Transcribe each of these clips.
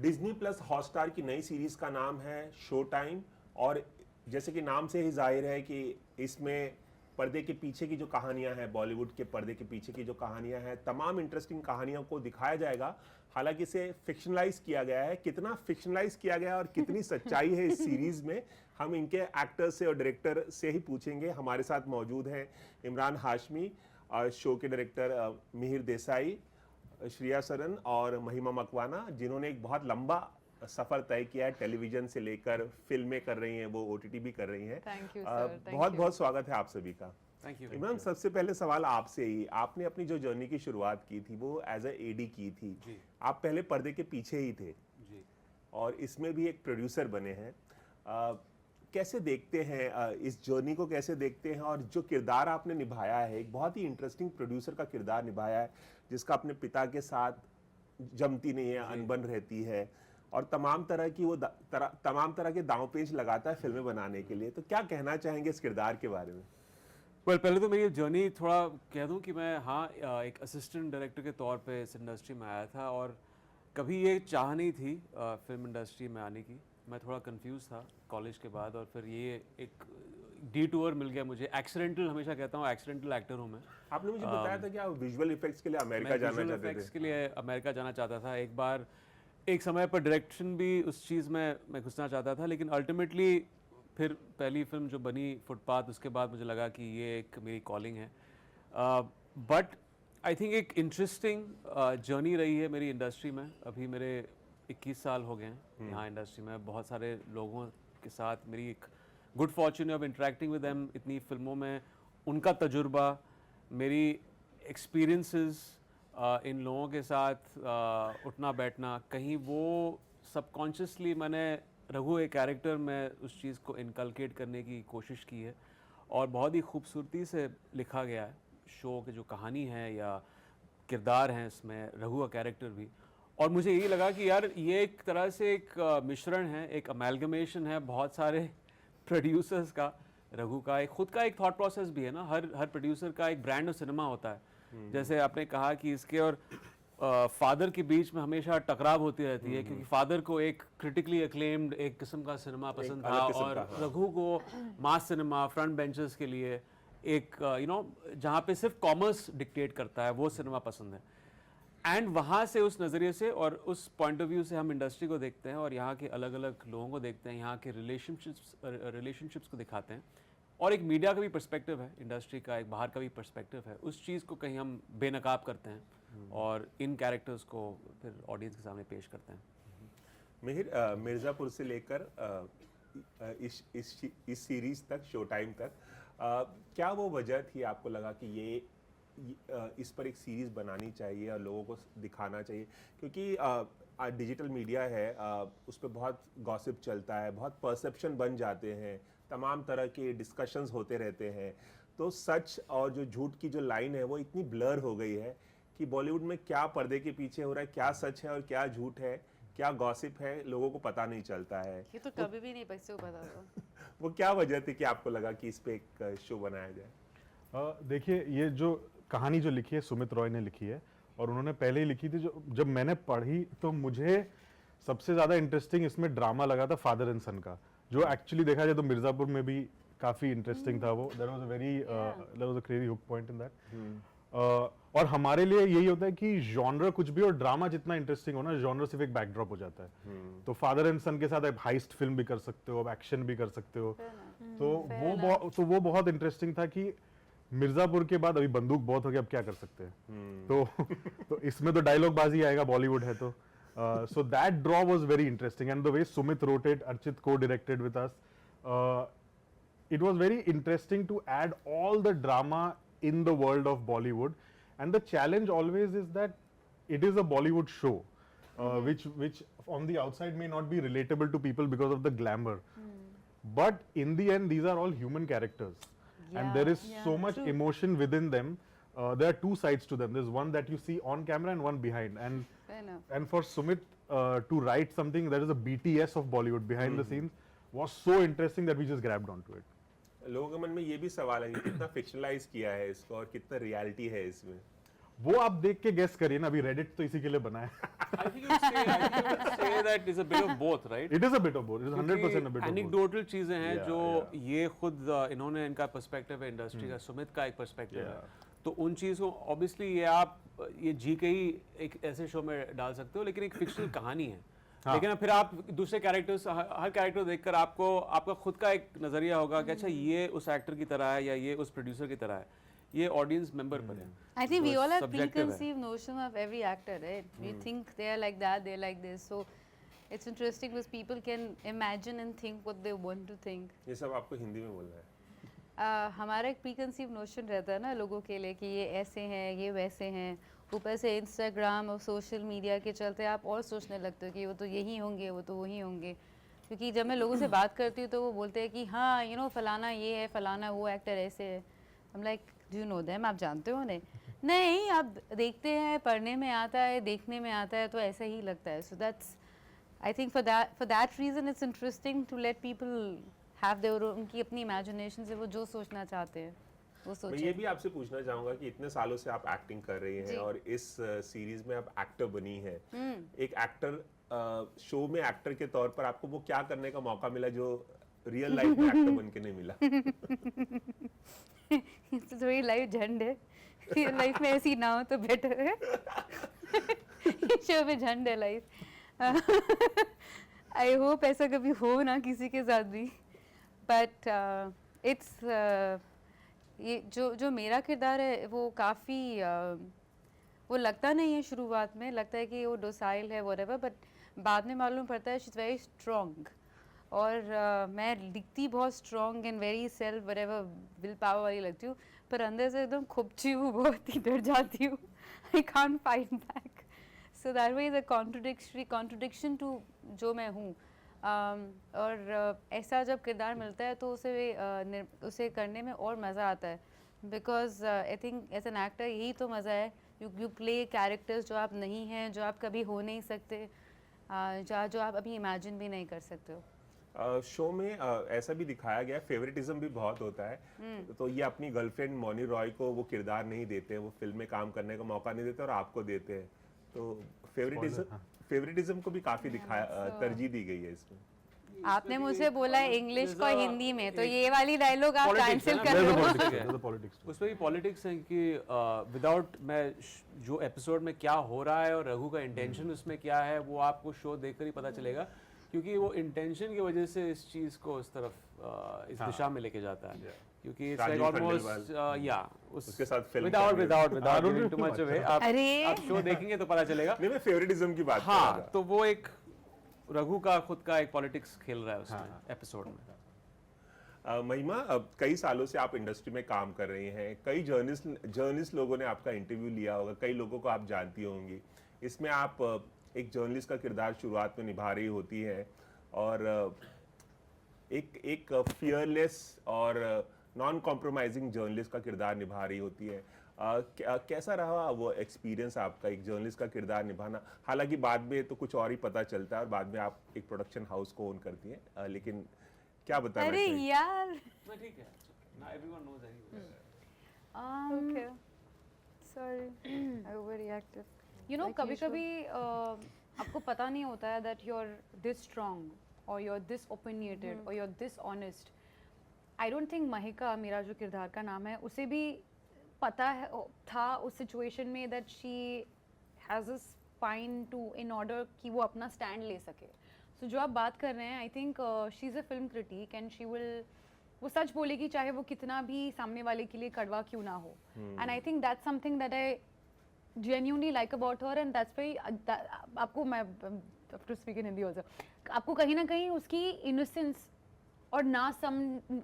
Disney plus Hotstar की नई series का नाम है शो टाइम, और जैसे कि नाम से ही जाहिर है कि इसमें पर्दे के पीछे की जो कहानियां हैं, बॉलीवुड के पर्दे के पीछे की जो कहानियां हैं, तमाम इंटरेस्टिंग कहानियों को दिखाया जाएगा। हालांकि इसे फिक्शनलाइज किया गया है, कितना फिक्शनलाइज किया गया है और कितनी सच्चाई है इस सीरीज में, हम इनके एक्टर से और डायरेक्टर से ही पूछेंगे। हमारे साथ मौजूद हैं इमरान हाशमी, शो के डायरेक्टर मिहिर देसाई, श्रेया सरन और महिमा मकवाना, जिन्होंने एक बहुत लंबा सफर तय किया है, टेलीविजन से लेकर फिल्में कर रही हैं, वो ओटीटी भी कर रही हैं। थैंक यू सर, बहुत बहुत स्वागत है आप सभी का। Thank you. इमरान, सबसे पहले सवाल आपसे ही, आपने अपनी जो जर्नी की शुरुआत की थी वो एज ए एडी की थी जी। आप पहले पर्दे के पीछे ही थे जी। और इसमें भी एक प्रोड्यूसर बने हैं। कैसे देखते हैं इस जर्नी को, कैसे देखते हैं, और जो किरदार आपने निभाया है, एक बहुत ही इंटरेस्टिंग प्रोड्यूसर का किरदार निभाया है, जिसका अपने पिता के साथ जमती नहीं है, अनबन रहती है, और तमाम तरह की वो तमाम तरह के दांव पेच लगाता है फिल्में बनाने के लिए। तो क्या कहना चाहेंगे इस किरदार के बारे में? पहले तो मेरी जर्नी थोड़ा कह दूं कि मैं एक असिस्टेंट डायरेक्टर के तौर पे इस इंडस्ट्री में आया था, और कभी ये चाह नहीं थी फिल्म इंडस्ट्री में आने की। मैं थोड़ा कंफ्यूज था कॉलेज के बाद, और फिर ये एक डिटूर मिल गया मुझे। एक्सीडेंटल, हमेशा कहता हूँ एक्सीडेंटल एक्टर हूँ मैं। आपने मुझे बताया था कि आप विजुअल इफेक्ट्स के लिए अमेरिका जाना चाहते थे। विजुअल इफेक्ट्स के लिए अमेरिका जाना चाहता था। एक बार एक समय पर डायरेक्शन भी उस चीज़ में मैं घुसना चाहता था, लेकिन अल्टीमेटली फिर पहली फिल्म जो बनी फुटपाथ, उसके बाद मुझे लगा कि ये एक मेरी कॉलिंग है। बट आई थिंक एक इंटरेस्टिंग जर्नी रही है मेरी इंडस्ट्री में। अभी मेरे 21 साल हो गए हैं यहाँ इंडस्ट्री में। बहुत सारे लोगों के साथ मेरी एक good Fortune of interacting with them इतनी फिल्मों में। उनका तजुर्बा, मेरी एक्सपीरियंसेस इन लोगों के साथ उठना बैठना, कहीं वो सबकॉन्शियसली मैंने रघु एक कैरेक्टर में उस चीज़ को इनकलकेट करने की कोशिश की है, और बहुत ही खूबसूरती से लिखा गया है। शो की जो कहानी है या किरदार हैं इसमें, रघु का कैरेक्टर भी। और मुझे यही लगा कि यार ये एक तरह से एक मिश्रण है, एक अमेलगमेशन है बहुत सारे प्रोड्यूसर्स का। रघु का एक खुद का एक थॉट प्रोसेस भी है ना, हर प्रोड्यूसर का एक ब्रांड ऑफ सिनेमा होता है। जैसे आपने कहा कि इसके और फादर के बीच में हमेशा टकराव होती रहती है, क्योंकि फादर को एक क्रिटिकली अक्लेम्ड एक किस्म का सिनेमा पसंद था, और रघु को मास सिनेमा, फ्रंट बेंचेस के लिए एक जहाँ पे सिर्फ कॉमर्स डिक्टेट करता है, वो सिनेमा पसंद है। एंड वहाँ से, उस नज़रिए से और उस पॉइंट ऑफ व्यू से हम इंडस्ट्री को देखते हैं, और यहाँ के अलग अलग लोगों को देखते हैं, यहाँ के रिलेशनशिप्स को दिखाते हैं। और एक मीडिया का भी पर्सपेक्टिव है, इंडस्ट्री का एक बाहर का भी पर्सपेक्टिव है। उस चीज़ को कहीं हम बेनकाब करते हैं और इन कैरेक्टर्स को फिर ऑडियंस के सामने पेश करते हैं। मिहिर, मिर्ज़ापुर से लेकर इस सीरीज तक, शो टाइम तक, क्या वो वजह थी आपको लगा कि ये इस पर एक सीरीज़ बनानी चाहिए और लोगों को दिखाना चाहिए? क्योंकि डिजिटल मीडिया है, उस पर बहुत गॉसिप चलता है, बहुत परसेप्शन बन जाते हैं, तमाम तरह के डिस्कशंस होते रहते हैं। तो सच और जो झूठ की जो लाइन है वो इतनी ब्लर हो गई है कि बॉलीवुड में क्या पर्दे के पीछे हो रहा है, क्या सच है और क्या झूठ है, क्या गॉसिप है, लोगों को पता नहीं चलता है। ये तो कभी भी नहीं बच्चे को पता था। वो क्या वजह थी कि आपको लगा कि इस पे एक शो बनाया जाए? देखिए, ये जो कहानी जो लिखी है सुमित रॉय ने लिखी है, और उन्होंने पहले ही लिखी थी। जब मैंने पढ़ी तो मुझे सबसे ज़्यादा इंटरेस्टिंग इसमें ड्रामा लगा था फादर एंड सन का, जो एक्चुअली देखा जाए तो मिर्ज़ापुर में भी काफ़ी इंटरेस्टिंग था। वो there was a crazy hook point in that. और हमारे लिए यही होता है कि जॉनर कुछ भी और ड्रामा जितना इंटरेस्टिंग हो ना, जॉनर सिर्फ एक बैकड्रॉप हो जाता है। तो फादर एंड सन के साथ आप हाइस्ट फिल्म भी कर सकते हो, आप एक्शन भी कर सकते हो। तो वो बहुत इंटरेस्टिंग था कि मिर्ज़ापुर के बाद अभी बंदूक बहुत हो गया, अब क्या कर सकते हैं। तो इसमें तो डायलॉग बाजी आएगा, बॉलीवुड है तो। So that draw was very interesting, and the way Sumit wrote it, Archit co-directed with us. It was very interesting to add all the drama in the world of Bollywood, and the challenge always is that it is a Bollywood show, which on the outside may not be relatable to people because of the glamour, but in the end these are all human characters, and there is so much emotion within them. There are two sides to them. There's one that you see on camera and one behind. And for Sumit to write something that is a BTS of Bollywood behind the scenes was so interesting that we just grabbed onto it. लोगों के मन में ये भी सवाल है कि कितना फिक्शनलाइज किया है इसको और कितना रियलिटी है इसमें। वो आप देख के गेस करिए ना, अभी रेडिट तो इसी के लिए बना है। I think you would say that is a bit of both, right? It is a bit of both. It is 100% a bit of both. Anecdotal चीजें हैं Yeah, जो yeah. ये खुद इन्होंने इनका पर्सपेक्टिव है इंडस्ट्री का, सुमित का एक पर्सपेक्टिव है, तो उन चीज़ों को ऑब्वियसली ये आप ये जी के ही एक ऐसे शो में डाल सकते हो, लेकिन एक फिक्शनल कहानी है। लेकिन फिर आप दूसरे कैरेक्टर्स, हर कैरेक्टर देखकर आपको आपका खुद का एक नजरिया होगा कि अच्छा ये उस एक्टर की तरह है या ये उस प्रोड्यूसर की तरह है, ये ऑडियंस मेंबर पर है। I think we So all have subjective है। preconceived notion of every actor, right? We think they are like that, they're like this. So it's interesting because people can imagine and think what they want to think. ये सब आपको हिंदी में बोलना है। हमारा एक प्रीकंसीव notion रहता है ना लोगों के लिए कि ये ऐसे हैं, ये वैसे हैं। ऊपर से इंस्टाग्राम और सोशल मीडिया के चलते आप और सोचने लगते हो कि वो तो यही होंगे, वो तो वही होंगे। क्योंकि जब मैं लोगों से बात करती हूँ तो वो बोलते हैं कि हाँ यू नो फलाना ये है, फलाना वो एक्टर ऐसे है। I'm like, do you know them? आप जानते हो उन्हें? नहीं, आप देखते हैं, पढ़ने में आता है, देखने में आता है, तो ऐसा ही लगता है। So that's, I think for that reason it's interesting to let people have their own, उनकी अपनी imagination से वो जो सोचना चाहते हैं वो मैं ये सोचें। भी आपसे पूछना चाहूंगा कि इतने सालों से आप एक्टिंग कर रही हैं और इस सीरीज में आप एक्टर बनी हैं। एक एक्टर शो में एक्टर के तौर पर आपको वो क्या करने का मौका मिला जो रियल लाइफ में एक्टर बन के नहीं मिला? तो थोड़ी लाइफ झंड है, रियल लाइफ में ऐसी ना हो तो बेटर है। शो में झंड है लाइफ। आई होप ऐसा कभी हो ना किसी के साथ भी, बट इट्स ये जो मेरा किरदार है वो काफ़ी वो लगता नहीं है शुरुआत में, लगता है कि वो डोसाइल है व्हाटएवर, बट बाद में मालूम पड़ता है शी इज़ वेरी स्ट्रॉन्ग। और मैं दिखती बहुत strong and very self whatever will power वाली लगती हूँ, पर अंदर से एकदम खुपची हूँ, बहुत ही डर जाती हूँ। I can't fight back. So that way is a contradiction to जो मैं हूँ। और ऐसा जब किरदार मिलता है तो उसे करने में और मज़ा आता है, because I think as an actor यही तो मज़ा है, यू प्ले कैरेक्टर्स जो आप नहीं हैं, जो आप कभी हो नहीं सकते, जो आप अभी इमेजिन भी नहीं कर सकते हो। शो में ऐसा भी दिखाया गया, फेवरेटिज्म भी बहुत होता है। तो ये अपनी गर्लफ्रेंड मौनी रॉय को वो किरदार नहीं देते, वो फिल्म में काम करने का मौका नहीं देते और आपको देते हैं। तो फेवरेटिज्म को भी काफी दिखाया, तरजीह दी गई है इसमें। आपने मुझे बोला है इंग्लिश को हिंदी में, तो ये वाली डायलॉग आप कैंसिल कर There's a दो। politics, there's a politics. उसमें भी पॉलिटिक्स है कि विदाउट मैं जो एपिसोड में क्या हो रहा है और रघु का इंटेंशन उसमें क्या है वो आपको शो देखकर ही पता चलेगा, क्योंकि वो इंटेंशन की वजह से इस चीज को इस तरफ इस दिशा में लेके जाता है, क्योंकि इट्स लाइक राजीव ऑलमोस्ट या उसके साथ film without giving too much away, अरे! आप शो देखेंगे तो पता चलेगा। नहीं, मैं फेवरेटिज्म की बात कर रहा हाँ, था। तो वो एक रघु का खुद का एक पॉलिटिक्स खेल रहा है उसमें एपिसोड में। महिमा, अब कई सालों से आप इंडस्ट्री में काम कर रही हैं, कई जर्नलिस्ट लोगों ने आपका इंटरव्यू लिया होगा, कई लोगों को आप जानती होंगी। इसमें आप एक जर्नलिस्ट का किरदार शुरुआत में निभा रही होती है और एक फियरलेस और नॉन कॉम्प्रोमाइजिंग जर्नलिस्ट का किरदार निभा रही होती है। कैसा रहा वो एक्सपीरियंस आपका एक जर्नलिस्ट का किरदार निभाना? हालांकि बाद में तो कुछ और ही पता चलता है और बाद में आप एक प्रोडक्शन हाउस को ओन करती हैं, लेकिन क्या बताना अरे चाहिए? यार, ठीक है, ना everyone knows anyway. okay, sorry, I overreacted. You know, Like you कभी-कभी आपको पता नहीं होता है that you're this strong or you're this opinionated or you're this honest. I don't think Mahika, मेरा जो किरदार का नाम है, उसे भी पता है था उस सिचुएशन में that she has a spine to in order कि वो अपना stand ले सके. So जो आप बात कर रहे हैं, I think she's a film critic and she will वो सच बोलेगी चाहे वो कितना भी सामने वाले के लिए कड़वा क्यों ना हो. And I think that's something that I genuinely like about her and that's why आपको मैं have to speak in Hindi also, आपको कहीं ना कहीं उसकी innocence और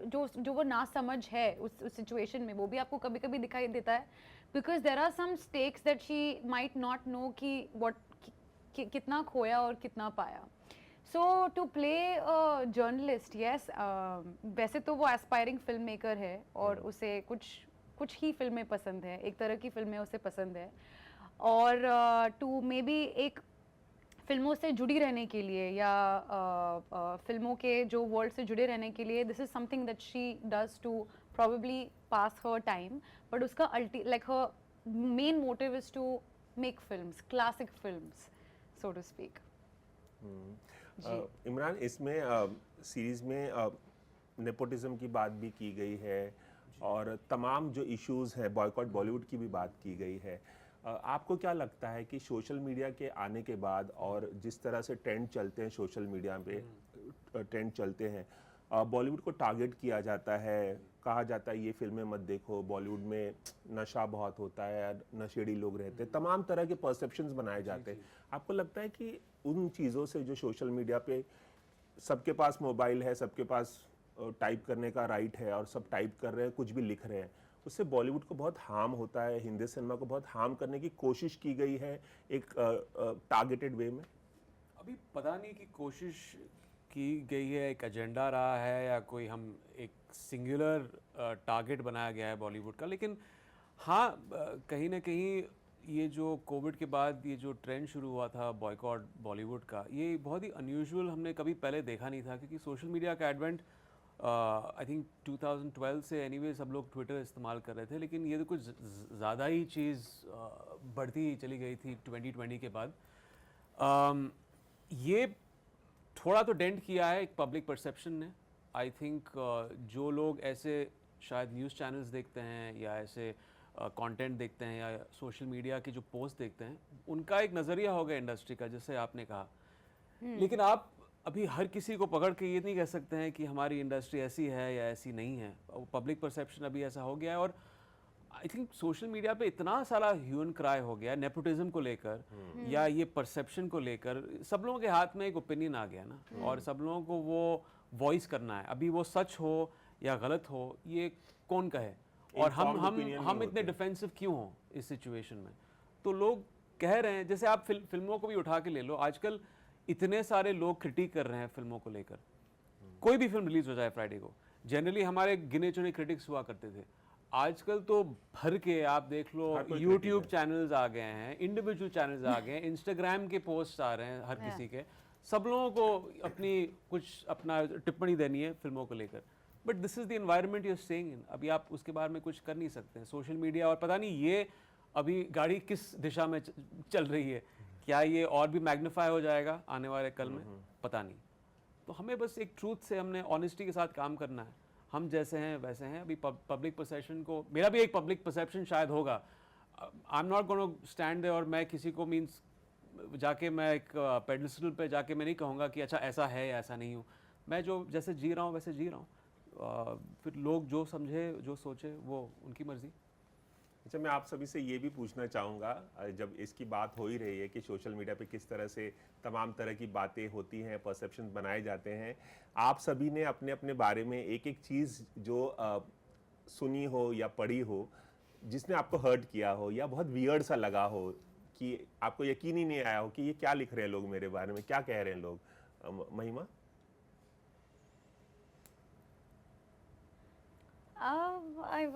जो वो ना समझ है उस सिचुएशन में, वो भी आपको कभी कभी दिखाई देता है, because there are some stakes that she might not know कि कितना खोया और कितना पाया. So to play a journalist, yes, वैसे तो वो aspiring filmmaker है और उसे कुछ ही फिल्में पसंद है, एक तरह की फिल्में उसे पसंद है, और टू मे बी एक फिल्मों से जुड़ी रहने के लिए या फिल्मों के जो वर्ल्ड से जुड़े रहने के लिए, this is something that she does to probably pass her time, but उसका like her main motive is to make films, classic films, so to speak. Imran, इसमें सीरीज में नेपोटिज्म की बात भी की गई है और तमाम जो इश्यूज हैं, बॉयकॉट बॉलीवुड की भी बात की गई है। आपको क्या लगता है कि सोशल मीडिया के आने के बाद और जिस तरह से ट्रेंड चलते हैं सोशल मीडिया पे, ट्रेंड चलते हैं, बॉलीवुड को टारगेट किया जाता है, कहा जाता है ये फिल्में मत देखो, बॉलीवुड में नशा बहुत होता है, नशेड़ी लोग रहते हैं, तमाम तरह के परसेप्शंस बनाए जाते हैं। आपको लगता है कि उन चीज़ों से जो सोशल मीडिया पे सबके पास मोबाइल है, सबके पास टाइप करने का राइट है और सब टाइप कर रहे हैं, कुछ भी लिख रहे हैं, उससे बॉलीवुड को बहुत हार्म होता है, हिंदी सिनेमा को बहुत हार्म करने की कोशिश की गई है एक टारगेटेड वे में? अभी पता नहीं कि कोशिश की गई है, एक एजेंडा रहा है या कोई हम एक सिंगुलर टारगेट बनाया गया है बॉलीवुड का, लेकिन हाँ कहीं ना कहीं ये जो कोविड के बाद ये जो ट्रेंड शुरू हुआ था बॉयकॉट बॉलीवुड का, ये बहुत ही अनयूजुअल हमने कभी पहले देखा नहीं था, क्योंकि सोशल मीडिया का एडवेंट आई थिंक 2012 से एनीवे सब लोग ट्विटर इस्तेमाल कर रहे थे, लेकिन ये तो कुछ ज़्यादा ही चीज़ बढ़ती चली गई थी 2020 के बाद। ये थोड़ा तो डेंट किया है एक पब्लिक परसेप्शन ने। आई थिंक जो लोग ऐसे शायद न्यूज़ चैनल्स देखते हैं या ऐसे कंटेंट देखते हैं या सोशल मीडिया की जो पोस्ट देखते हैं, उनका एक नज़रिया होगा इंडस्ट्री का, जैसे आपने कहा। लेकिन आप अभी हर किसी को पकड़ के ये नहीं कह सकते हैं कि हमारी इंडस्ट्री ऐसी है या ऐसी नहीं है। पब्लिक परसेप्शन अभी ऐसा हो गया है और आई थिंक सोशल मीडिया पे इतना सारा ह्यूमन क्राई हो गया नेपोटिज्म को लेकर या ये परसेप्शन को लेकर, सब लोगों के हाथ में एक ओपिनियन आ गया ना, और सब लोगों को वो वॉइस करना है। अभी वो सच हो या गलत हो ये कौन कहे, और हम इतने डिफेंसिव क्यों हो इस सिचुएशन में। तो लोग कह रहे हैं, जैसे आप फिल्मों को भी उठा के ले लो, आजकल इतने सारे लोग क्रिटिक कर रहे हैं फिल्मों को लेकर। कोई भी फिल्म रिलीज हो जाए फ्राइडे को, जनरली हमारे गिने चुने क्रिटिक्स हुआ करते थे, आजकल तो भर के आप देख लो, यूट्यूब चैनल्स आ गए हैं, इंडिविजुअल चैनल्स आ गए हैं, इंस्टाग्राम के पोस्ट आ रहे हैं हर किसी के, सब लोगों को अपनी कुछ अपना टिप्पणी देनी है फिल्मों को लेकर। But this is the environment you are staying in. अभी आप उसके बारे में कुछ कर नहीं सकते हैं। सोशल मीडिया, और पता नहीं ये अभी गाड़ी किस दिशा में चल रही है, क्या ये और भी मैग्नीफाई हो जाएगा आने वाले कल में, पता नहीं। तो हमें बस एक ट्रूथ से, हमने ऑनेस्टी के साथ काम करना है। हम जैसे हैं वैसे हैं। अभी पब्लिक परसेप्शन को, मेरा भी एक पब्लिक परसेप्शन शायद होगा, I am not gonna stand there और मैं किसी को मीन्स जाके मैं एक पेडस्टल पे जाके मैं नहीं कहूँगा कि अच्छा ऐसा है या ऐसा नहीं हूँ। मैं जो जैसे जी रहा हूँ वैसे जी रहा हूँ, फिर लोग जो समझे जो सोचे वो उनकी मर्ज़ी। अच्छा, मैं आप सभी से ये भी पूछना चाहूँगा, जब इसकी बात हो ही रही है कि सोशल मीडिया पे किस तरह से तमाम तरह की बातें होती हैं, परसेप्शन बनाए जाते हैं, आप सभी ने अपने अपने बारे में एक एक चीज़ जो सुनी हो या पढ़ी हो, जिसने आपको हर्ट किया हो या बहुत वियर्ड सा लगा हो, कि आपको यकीन ही नहीं आया हो कि ये क्या लिख रहे हैं लोग मेरे बारे में, क्या कह रहे हैं लोग। महिमा?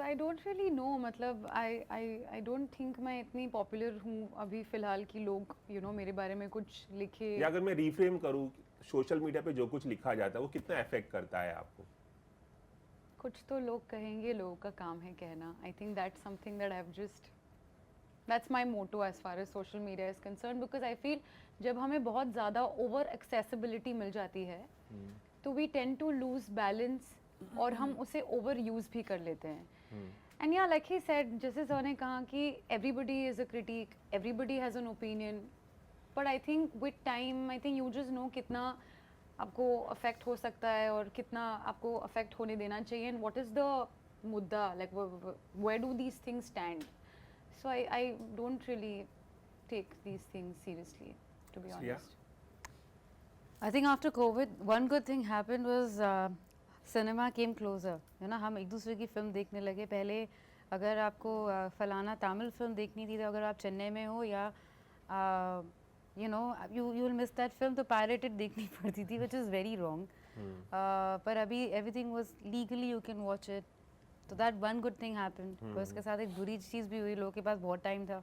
I don't really know, मतलब I don't think मैं इतनी पॉपुलर हूँ अभी फ़िलहाल कि लोग मेरे बारे में कुछ लिखे। या अगर मैं रिफ्रेम करूँ, सोशल मीडिया पे जो कुछ लिखा जाता है वो कितना अफेक्ट करता है आपको? कुछ तो लोग कहेंगे, लोगों का काम है कहना। I think that's something that I've just, that's my motto as far as social media is concerned, because I feel जब हमें बहुत ज़्यादा over accessibility मिल जाती है तो we tend to lose balance और हम उसे ओवर यूज़ भी कर लेते हैं। And yeah like he said, जैसे सर ने कहा कि everybody is a critic, everybody has an opinion, but I think with time, I think you just know कितना आपको अफेक्ट हो सकता है और कितना आपको अफेक्ट होने देना चाहिए, एंड व्हाट इज़ द मुद्दा, like where do these things stand. So I don't really take these things seriously, to be honest. I think after COVID, one good thing happened was cinema came closer. हम एक दूसरे की film देखने लगे। पहले अगर आपको फलाना तमिल फिल्म देखनी थी तो अगर आप चेन्नई में हो या you will miss that film, तो pirated देखनी पड़ती थी, which is very wrong. पर अभी everything was legally, you can watch it. तो that one good thing happened. पर उसके साथ एक बुरी चीज़ भी हुई, लोगों के पास बहुत टाइम था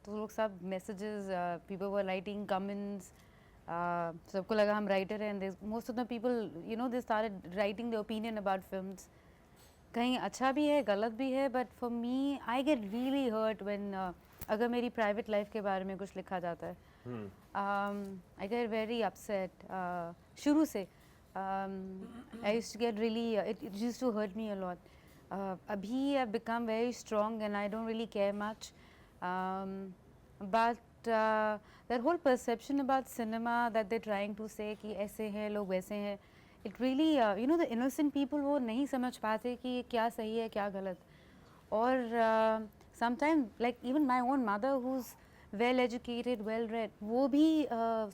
तो लोग सब messages, people were writing comments, सबको लगा हम राइटर हैं, and most of the people they started writing their opinion about films. कहीं अच्छा भी है गलत भी है, but for me I get really hurt when अगर मेरी private life के बारे में कुछ लिखा जाता है I get very upset. शुरू से I used to get really it used to hurt me a lot. Abhi I've become very strong and I don't really care much. But that whole perception about cinema that they're trying to say कि ऐसे हैं लोग वैसे हैं, it really you know the innocent people वो नहीं समझ पाते कि ये क्या सही है क्या गलत. और sometimes like even my own mother who's well educated, well read, वो भी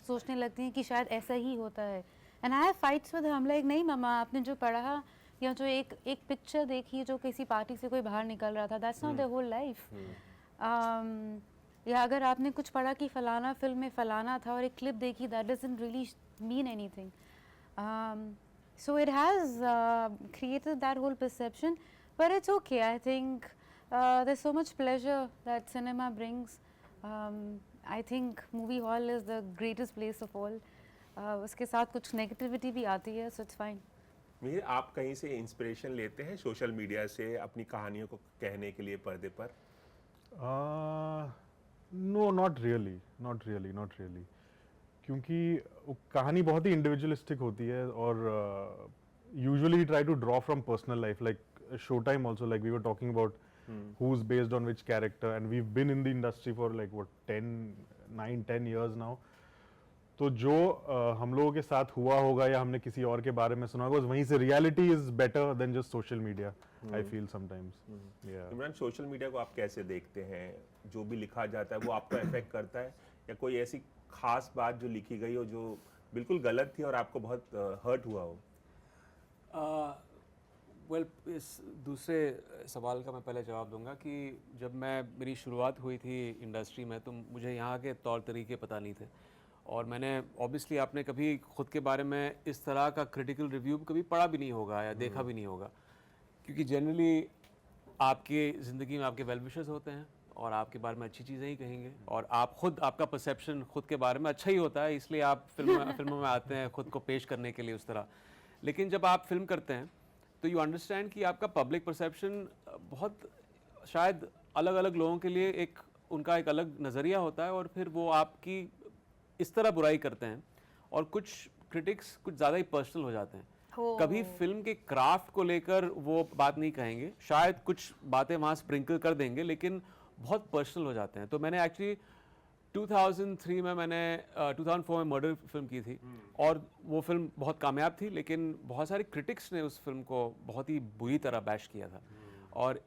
सोचने लगती हैं कि शायद ऐसा ही होता है. And I have fights with her. I'm like नहीं मामा आपने जो पढ़ा या जो एक पिक्चर देखी जो किसी पार्टी से कोई बाहर निकल रहा था, that's not their whole life. या अगर आपने कुछ पढ़ा कि फलाना फिल्म में फलाना था और एक क्लिप देखी, that doesn't really mean anything. So it has created that whole perception, but it's okay. I think there's so much pleasure that cinema brings. I think movie hall is the greatest place of all. उसके साथ कुछ negativity भी आती है, so it's fine. Mihir, आप कहीं से inspiration लेते हैं सोशल मीडिया से अपनी कहानियों को कहने के लिए पर्दे पर? नो नॉट रियली क्योंकि वो कहानी बहुत ही इंडिविजुअलिस्टिक होती है और usually try to draw from personal life like show time also like we were talking about who is based on which character and we've been in the industry for like what 9-10 years now. तो जो हम लोगों के साथ हुआ होगा या हमने किसी और के बारे में सुना होगा वहीं से reality is better than just social media I feel sometimes. Imran, social media को आप कैसे देखते हैं? जो भी लिखा जाता है वो आपको अफेक्ट करता है या कोई ऐसी खास बात जो लिखी गई हो जो बिल्कुल गलत थी और आपको बहुत हर्ट हुआ हो? वेल इस दूसरे सवाल का मैं पहले जवाब दूंगा कि जब मेरी शुरुआत हुई थी इंडस्ट्री में तो मुझे यहाँ के तौर तरीके पता नहीं थे और मैंने ऑब्वियसली आपने कभी खुद के बारे में इस तरह का क्रिटिकल रिव्यू कभी पढ़ा भी नहीं होगा या देखा भी नहीं होगा क्योंकि जनरली आपकी ज़िंदगी में आपके वेल विशर्स होते हैं और आपके बारे में अच्छी चीज़ें ही कहेंगे और आप खुद आपका परसेप्शन खुद के बारे में अच्छा ही होता है इसलिए आप फिल्मों में आते हैं खुद को पेश करने के लिए उस तरह. लेकिन जब आप फिल्म करते हैं तो यू अंडरस्टैंड कि आपका पब्लिक परसेप्शन बहुत शायद अलग अलग लोगों के लिए उनका एक अलग नज़रिया होता है और फिर वो आपकी इस तरह बुराई करते हैं और कुछ क्रिटिक्स कुछ ज़्यादा ही पर्सनल हो जाते हैं. कभी फिल्म के क्राफ्ट को लेकर वो बात नहीं कहेंगे, शायद कुछ बातें वहाँ स्प्रिंकल कर देंगे लेकिन बहुत पर्सनल हो जाते हैं. तो मैंने एक्चुअली 2003 में 2004 में मर्डर फिल्म की थी और वो फिल्म बहुत कामयाब थी लेकिन बहुत सारे क्रिटिक्स ने उस फिल्म को बहुत ही बुरी तरह बैश किया था और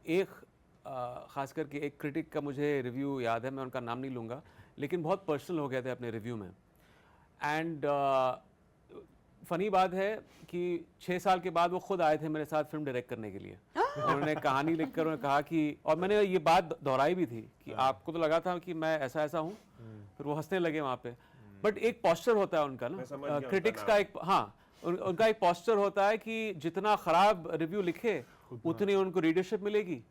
ख़ास करके एक क्रिटिक का मुझे रिव्यू याद है, मैं उनका नाम नहीं लूँगा लेकिन बहुत पर्सनल हो गए थे अपने रिव्यू में. एंड फ़नी बात है कि 6 साल के बाद वो खुद आए थे मेरे साथ फिल्म डायरेक्ट करने के लिए. उन्होंने कहानी लिखकर उन्होंने कहा कि और मैंने ये बात दोहराई भी थी कि आपको तो लगा था कि मैं ऐसा हूँ, फिर वो हंसने लगे वहाँ पे. बट एक पोस्चर होता है उनका ना क्रिटिक्स का उनका एक पोस्चर होता है कि जितना ख़राब रिव्यू लिखे उतनी उनको रीडरशिप मिलेगी.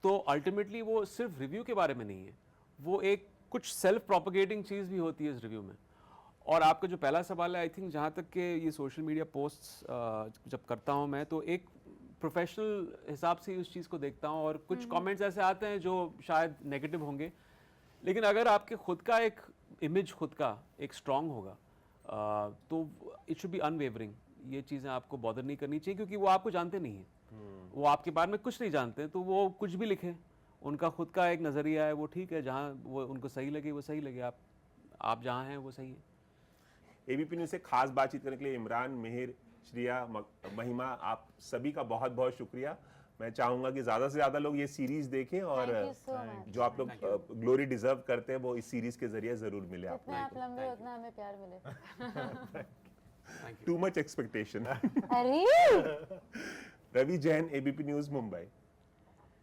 तो अल्टीमेटली वो सिर्फ रिव्यू के बारे में नहीं है, वो एक कुछ सेल्फ प्रोपगेटिंग चीज़ भी होती है इस रिव्यू में. और आपका जो पहला सवाल है आई थिंक जहाँ तक के ये सोशल मीडिया पोस्ट्स जब करता हूँ मैं तो एक प्रोफेशनल हिसाब से उस चीज़ को देखता हूँ और कुछ कमेंट्स ऐसे आते हैं जो शायद नेगेटिव होंगे लेकिन अगर आपके खुद का एक इमेज खुद का एक स्ट्रॉन्ग होगा तो इट शुड बी अनवेवरिंग. ये चीज़ें आपको बॉदर नहीं करनी चाहिए क्योंकि वो आपको जानते नहीं हैं, वो आपके बारे में कुछ नहीं जानते तो वो कुछ भी लिखें, उनका खुद का एक नज़रिया है, वो ठीक है, जहाँ वो उनको सही लगे वो सही लगे, आप जहाँ हैं वो सही है. एबीपी न्यूज़ से खास बातचीत करने के लिए इमरान, मिहिर, श्रिया, महिमा, आप सभी का बहुत बहुत शुक्रिया. मैं चाहूँगा कि ज़्यादा से ज़्यादा लोग ये सीरीज़ देखें और जो आप लोग ग्लोरी डिजर्व करते हैं वो इस सीरीज़ के जरिए ज़रूर मिले आपको. आप लंबे उतना हमें प्यार मिले. Too much expectation. अरे रवि जैन, एबीपी न्यूज़, मुंबई.